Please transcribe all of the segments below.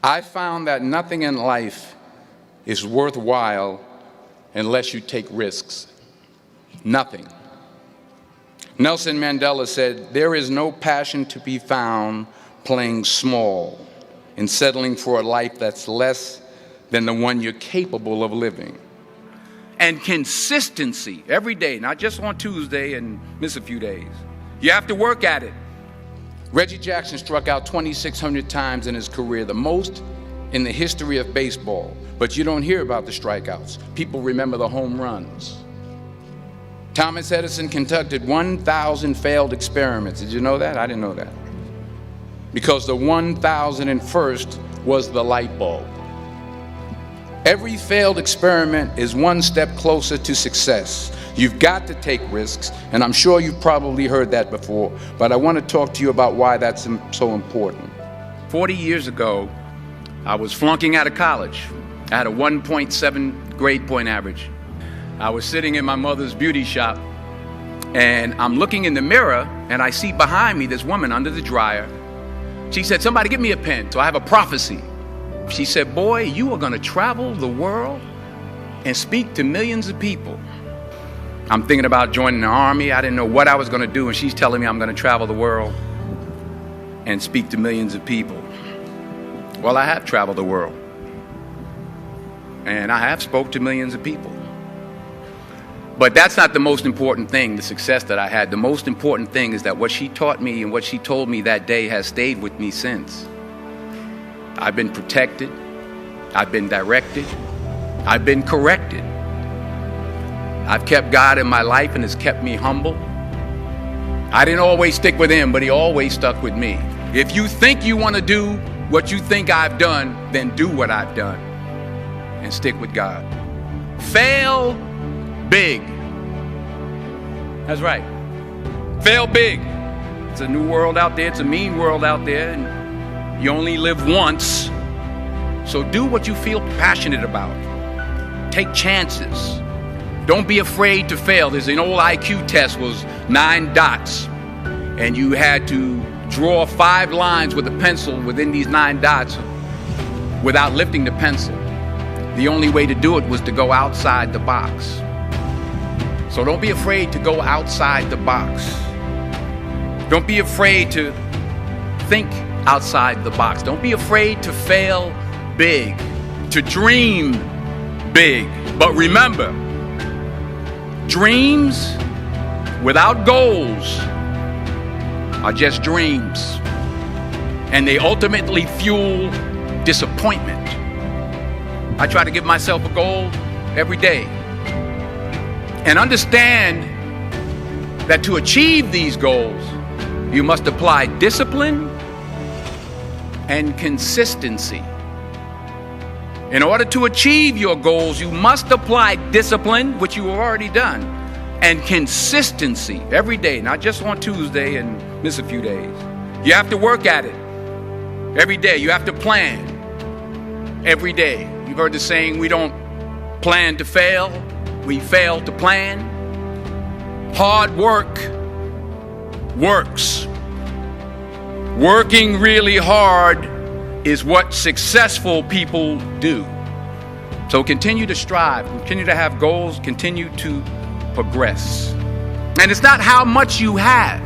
I found that nothing in life is worthwhile unless you take risks. Nothing. Nelson Mandela said, "There is no passion to be found playing small and settling for a life that's less than the one you're capable of living." And consistency every day, not just on Tuesday and miss a few days. You have to work at it. Reggie Jackson struck out 2,600 times in his career, the most in the history of baseball. But you don't hear about the strikeouts. People remember the home runs. Thomas Edison conducted 1,000 failed experiments. Did you know that? I didn't know that. Because the 1,001st was the light bulb. Every failed experiment is one step closer to success. You've got to take risks, and I'm sure you've probably heard that before, but I want to talk to you about why that's so important. 40 years ago, I was flunking out of college. I had a 1.7 grade point average. I was sitting in my mother's beauty shop, and I'm looking in the mirror, and I see behind me this woman under the dryer. She said, "Somebody get me a pen." So I have a prophecy. She said, "Boy, you are going to travel the world and speak to millions of people." I'm thinking about joining the army. I didn't know what I was going to do, and she's telling me I'm going to travel the world and speak to millions of people. Well, I have traveled the world, and I have spoke to millions of people. But that's not the most important thing, the success that I had. The most important thing is that what she taught me and what she told me that day has stayed with me since. I've been protected, I've been directed, I've been corrected. I've kept God in my life, and it's kept me humble. I didn't always stick with him, but he always stuck with me. If you think you want to do what you think I've done, then do what I've done and stick with God. Fail big. That's right. Fail big. It's a new world out there. It's a mean world out there, and you only live once. So do what you feel passionate about. Take chances. Don't be afraid to fail. There's an old IQ test, was 9 dots, and you had to draw 5 lines with a pencil within these 9 dots without lifting the pencil. The only way to do it was to go outside the box. So don't be afraid to go outside the box. Don't be afraid to think outside the box. Don't be afraid to fail big, to dream big. But remember, dreams without goals are just dreams, and they ultimately fuel disappointment. I try to give myself a goal every day and understand that to achieve these goals, you must apply discipline and consistency. In order to achieve your goals, you must apply discipline, which you have already done, and consistency every day, not just on Tuesday and miss a few days. You have to work at it every day. You have to plan every day. You've heard the saying, we don't plan to fail, we fail to plan. Hard work works. Working really hard is what successful people do. So continue to strive, continue to have goals, continue to progress. And it's not how much you have,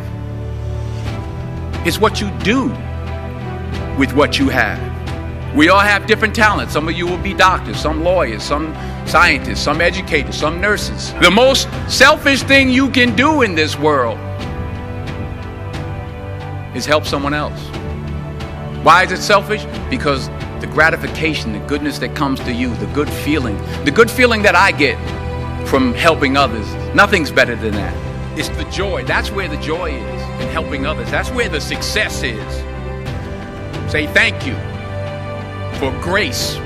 it's what you do with what you have. We all have different talents. Some of you will be doctors, some lawyers, some scientists, some educators, some nurses. The most selfish thing you can do in this world is help someone else. Why is it selfish? Because the gratification, the goodness that comes to you, the good feeling that I get from helping others, nothing's better than that. It's the joy. That's where the joy is, in helping others. That's where the success is. Say thank you for grace.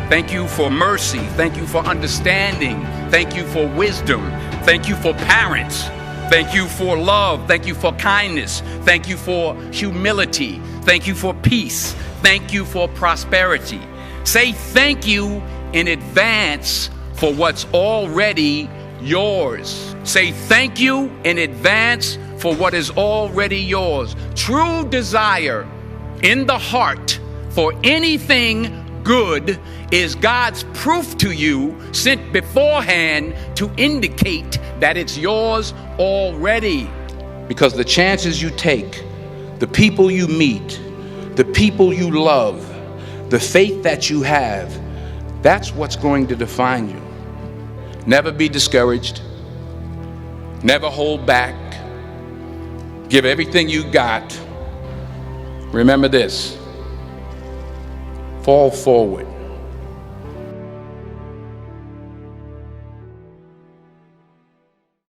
Thank you for mercy. Thank you for understanding. Thank you for wisdom. Thank you for parents. Thank you for love. Thank you for kindness. Thank you for humility. Thank you for peace. Thank you for prosperity. Say thank you in advance for what's already yours. Say thank you in advance for what is already yours. True desire in the heart for anything good is God's proof to you, sent beforehand to indicate that it's yours already. Because the chances you take, the people you meet, the people you love, the faith that you have, that's what's going to define you. Never be discouraged. Never hold back. Give everything you got. Remember this: fall forward.